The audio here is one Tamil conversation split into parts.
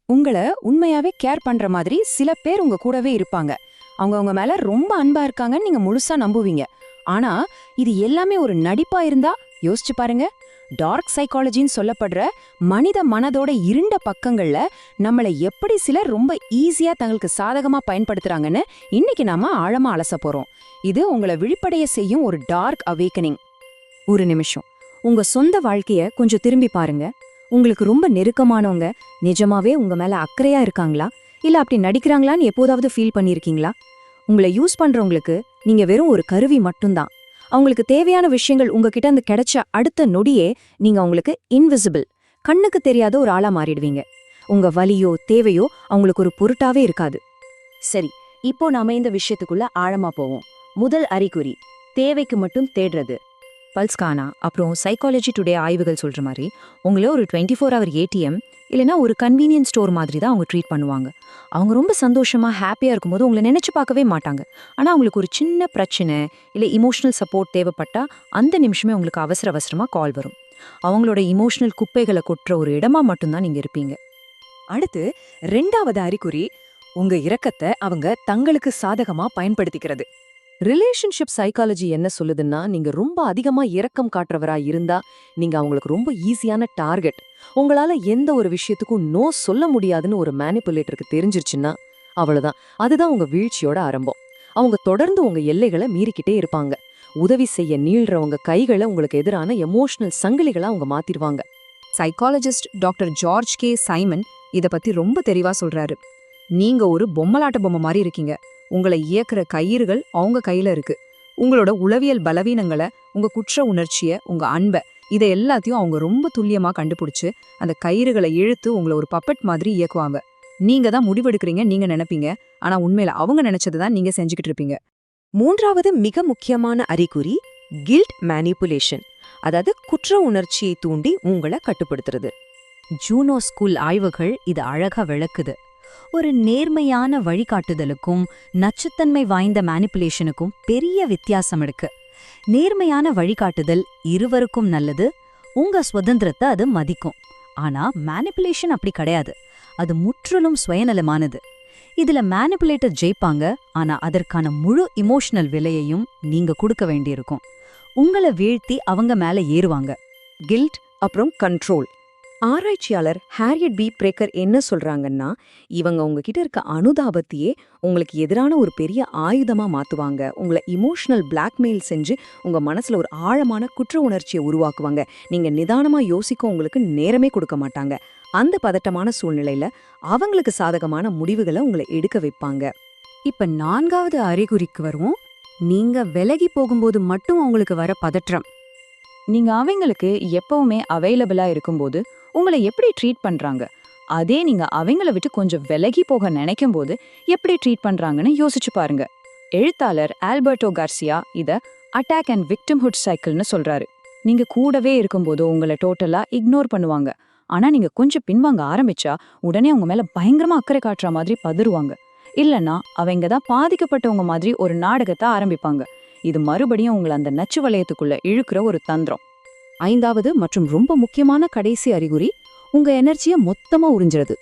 உங்களை உண்மையாவே கேர் பண்ற மாதிரி சில பேர் உங்க கூடவே இருப்பாங்க. அவங்க உங்க மேல ரொம்ப அன்பா இருக்காங்கன்னு நீங்க முழுசா நம்புவீங்க. ஆனா இது எல்லாமே ஒரு நடிப்பா இருந்தா யோசிச்சு பாருங்க. டார்க் சைக்காலஜின்னு சொல்லப்படுற மனித மனதோட இருண்ட பக்கங்கள்ல நம்மளை எப்படி சிலர் ரொம்ப ஈஸியா தங்களுக்கு சாதகமா பயன்படுத்துறாங்கன்னு இன்னைக்கு நாம ஆழமா அலச போறோம். இது உங்களை விழிப்படைய செய்யும் ஒரு டார்க் அவேக்கனிங். ஒரு நிமிஷம் உங்க சொந்த வாழ்க்கைய கொஞ்சம் திரும்பி பாருங்க. உங்களுக்கு ரொம்ப நெருக்கமானவங்க நிஜமாவே உங்க மேல அக்கறையா இருக்காங்களா, இல்ல அப்படி நடிக்கிறாங்களான்னு எப்போதாவது ஃபீல் பண்ணிருக்கீங்களா? உங்களை யூஸ் பண்றவங்களுக்கு நீங்க வெறும் ஒரு கருவி மட்டும்தான். அவங்களுக்கு தேவையான விஷயங்கள் உங்ககிட்ட இருந்து கிடைச்ச அடுத்த நொடியே நீங்க அவங்களுக்கு இன்விசிபிள், கண்ணுக்கு தெரியாத ஒரு ஆளா மாறிடுவீங்க. உங்க வலியோ தேவையோ அவங்களுக்கு ஒரு பொருட்டாவே இருக்காது. சரி, இப்போ நாம இந்த விஷயத்துக்குள்ள ஆழமா போவோம். முதல் அறிகுறி, தேவைக்கு மட்டும் தேடுறது. பல்ஸ்கானா அப்புறம் சைக்காலஜி டுடே ஆய்வுகள் சொல்ற மாதிரி உங்களை ஒரு 24 ஹவர் ஏடிஎம் இல்லைன்னா ஒரு கன்வீனியன்ஸ் ஸ்டோர் மாதிரி தான் அவங்க ட்ரீட் பண்ணுவாங்க. அவங்க ரொம்ப சந்தோஷமா ஹாப்பியா இருக்கும்போது உங்களை நினைச்சு பார்க்கவே மாட்டாங்க. ஆனா அவங்களுக்கு ஒரு சின்ன பிரச்சனை இல்லை இமோஷனல் சப்போர்ட் தேவைப்பட்டா அந்த நிமிஷமே உங்களுக்கு அவசர அவசரமா கால் வரும். அவங்களோட இமோஷனல் குப்பைகளை கொட்டுற ஒரு இடமா மட்டும்தான் நீங்க இருப்பீங்க. அடுத்து 2வது அறிகுறி, உங்க இரக்கத்தை அவங்க தங்களுக்கு சாதகமா பயன்படுத்திக்கிறது. ரிலேஷன்ஷிப் சைக்காலஜி என்ன சொல்லுதுன்னா, நீங்க ரொம்ப அதிகமா இரக்கம் காட்டுறவரா இருந்தா நீங்க அவங்களுக்கு ரொம்ப ஈஸியான டார்கெட். உங்களால எந்த ஒரு விஷயத்துக்கும் நோ சொல்ல முடியாதுன்னு ஒரு மேனிபுலேட்டருக்கு தெரிஞ்சிருச்சுன்னா அவ்வளவுதான், அதுதான் உங்க வீழ்ச்சியோட ஆரம்பம். அவங்க தொடர்ந்து உங்க எல்லைகளை மீறிக்கிட்டே இருப்பாங்க. உதவி செய்ய நீள்றவங்க கைகளை உங்களுக்கு எதிரான எமோஷனல் சங்கிலிகளா அவங்க மாத்திடுவாங்க. Psychologist doctor George K Simon இத பத்தி ரொம்ப தெளிவா சொல்றாரு. நீங்க ஒரு பொம்மலாட்ட பொம்மை மாதிரி இருக்கீங்க. உங்களை இயக்குற கயிறுகள் அவங்க கையில இருக்கு. உங்களோட உளவியல் பலவீனங்களை, உங்க குற்ற உணர்ச்சிய, உங்க அன்பை, இதை எல்லாத்தையும் அவங்க ரொம்ப துல்லியமா கண்டுபிடிச்சு அந்த கயிறுகளை இழுத்து உங்களை ஒரு பப்பட் மாதிரி இயக்குவாங்க. நீங்க தான் முடிவெடுக்கிறீங்க நீங்க நினைப்பீங்க, ஆனா உண்மையில அவங்க நினைச்சதுதான் நீங்க செஞ்சுக்கிட்டு இருப்பீங்க. 3வது மிக முக்கியமான அறிகுறி, கில்ட் மேனிபுலேஷன், அதாவது குற்ற உணர்ச்சியை தூண்டி உங்களை கட்டுப்படுத்துறது. ஜூனோ ஸ்கூல் ஆய்வுகள் இது அழகா விளக்குது. ஒரு நேர்மையான வழிகாட்டுதலுக்கும் நச்சுத்தன்மை வாய்ந்த மேனிபுலேஷனுக்கும் பெரிய வித்தியாசம் இருக்கு. நேர்மையான வழிகாட்டுதல் இருவருக்கும் நல்லது, உங்க சுதந்திரத்தை அது மதிக்கும். ஆனா மேனிபுலேஷன் அப்படி கிடையாது, அது முற்றிலும் சுயநலமானது. இதுல மேனிபுலேட்டர் ஜெயிப்பாங்க, ஆனா அதற்கான முழு இமோஷனல் விலையையும் நீங்க கொடுக்க வேண்டியிருக்கும். உங்களை வீழ்த்தி அவங்க மேல ஏறுவாங்க. கில்ட் அப்புறம் கண்ட்ரோல். ஆராய்ச்சியாளர் ஹாரியட் பி பிரேக்கர் என்ன சொல்றாங்கன்னா, இவங்க உங்ககிட்ட இருக்க அனுதாபத்தையே உங்களுக்கு எதிரான ஒரு பெரிய ஆயுதமா மாத்துவாங்க. உங்களை இமோஷனல் பிளாக்மெயில் செஞ்சு உங்க மனசுல ஒரு ஆழமான குற்ற உணர்ச்சியை உருவாக்குவாங்க. நீங்க நிதானமா யோசிக்க உங்களுக்கு நேரமே கொடுக்க மாட்டாங்க. அந்த பதட்டமான சூழ்நிலையில அவங்களுக்கு சாதகமான முடிவுகளை உங்களை எடுக்க வைப்பாங்க. இப்ப 4வது அறிகுறிக்கு வருவோம். நீங்க விலகி போகும்போது மட்டும் உங்களுக்கு வர பதற்றம். நீங்க அவங்களுக்கு எப்பவுமே அவைலபிளா இருக்கும்போது உங்களை எப்படி ட்ரீட் பண்றாங்க, அதே நீங்க அவங்கள விட்டு கொஞ்சம் விலகி போக நினைக்கும் போது எப்படி ட்ரீட் பண்றாங்கன்னு யோசிச்சு பாருங்க. எழுத்தாளர் ஆல்பர்டோ கார்சியா இத அட்டாக் அண்ட் விக்டிம்ஹுட் சைக்கிள்னு சொல்றாரு. நீங்க கூடவே இருக்கும்போது உங்களை டோட்டலா இக்னோர் பண்ணுவாங்க. ஆனா நீங்க கொஞ்சம் பின்வாங்க ஆரம்பிச்சா உடனே உங்க மேல பயங்கரமா அக்கறை காட்டுற மாதிரி பதறுவாங்க. இல்லைன்னா அவங்க தான் பாதிக்கப்பட்டவங்க மாதிரி ஒரு நாடகத்தை ஆரம்பிப்பாங்க. இது மறுபடியும் உங்களை அந்த நச்சு வளையத்துக்குள்ள இழுக்கிற ஒரு தந்திரம். 5வது மற்றும் ரொம்ப முக்கியமான கடைசி அறிகுறி, உங்க எனர்ஜியை மொத்தமா உறிஞ்சிறது.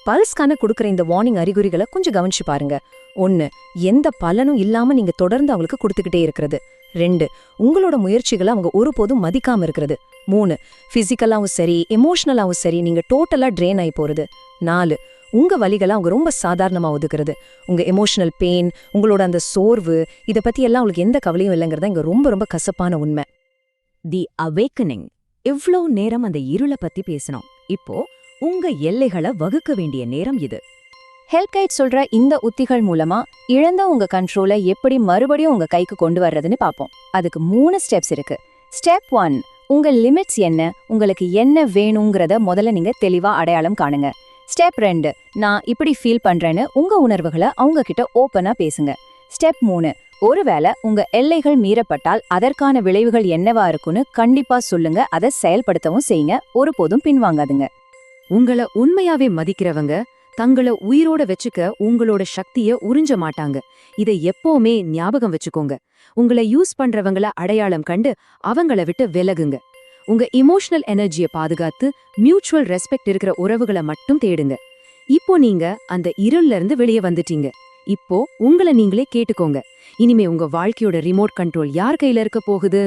பல்ஸ்கான கொடுக்குற இந்த வார்னிங் அறிகுறிகளை கொஞ்சம் கவனிச்சு பாருங்க. 1, எந்த பலனும் இல்லாம நீங்க தொடர்ந்து அவங்களுக்கு கொடுத்துக்கிட்டே இருக்கிறது. 2, உங்களோட முயற்சிகளை அவங்க ஒருபோதும் மதிக்காம இருக்கிறது. 3, பிசிக்கலாவும் சரி எமோஷனலாவும் சரி நீங்க டோட்டலா ட்ரெயின் ஆகி போறது. 4, உங்க வலிகளை அவங்க ரொம்ப சாதாரணமா ஒதுக்குறது. உங்க எமோஷனல் பெயின், உங்களோட அந்த சோர்வு, இதை பத்தி எல்லாம் உங்களுக்கு எந்த கவலையும் இல்லைங்கிறதா இங்க ரொம்ப ரொம்ப கசப்பான உண்மை. தி அவேக்கனிங். இவ்ளோ நேரம் அந்த இருளை பத்தி பேசணும். இப்போ உங்க எல்லைகளை வகுக்க வேண்டிய நேரம் இது. ஹெல்ப் கைட் சொல்ற இந்த உத்திகள் மூலமா இழந்த உங்க கண்ட்ரோலை எப்படி மறுபடியும் உங்க கைக்கு கொண்டு வர்றதுன்னு பாப்போம். அதுக்கு 3 ஸ்டெப்ஸ் இருக்கு. ஸ்டெப் 1, உங்க லிமிட்ஸ் என்ன, உங்களுக்கு என்ன வேணுங்கிறத முதல்ல நீங்க தெளிவா அடையாளம் காணுங்க. ஸ்டெப் 2, நான் இப்படி ஃபீல் பண்றேன்னு உங்க உணர்வுகளை அவங்க கிட்ட ஓப்பனா பேசுங்க. ஸ்டெப் 3, ஒருவேளை உங்க எல்லைகள் மீறப்பட்டால் அதற்கான விளைவுகள் என்னவா இருக்குன்னு கண்டிப்பா சொல்லுங்க. அதை செயல்படுத்தவும் செய்யுங்க. ஒருபோதும் பின்வாங்காதுங்க. உங்களை உண்மையாவே மதிக்கிறவங்க தங்களை உயிரோட வச்சுக்க உங்களோட சக்திய உறிஞ்ச மாட்டாங்க. இதை எப்பவுமே ஞாபகம் வச்சுக்கோங்க. உங்களை யூஸ் பண்றவங்கள அடையாளம் கண்டு அவங்கள விட்டு விலகுங்க. உங்க இமோஷனல் எனர்ஜியை பாதுகாத்து மியூச்சுவல் ரெஸ்பெக்ட் இருக்கிற உறவுகளை மட்டும் தேடுங்க. இப்போ நீங்க அந்த இருள்ல இருந்து வெளியே வந்துட்டீங்க. இப்போ உங்களை நீங்களே கேட்டுக்கோங்க, இனிமே உங்க வாழ்க்கையோட ரிமோட் கண்ட்ரோல் யார் கையில இருக்க போகுது?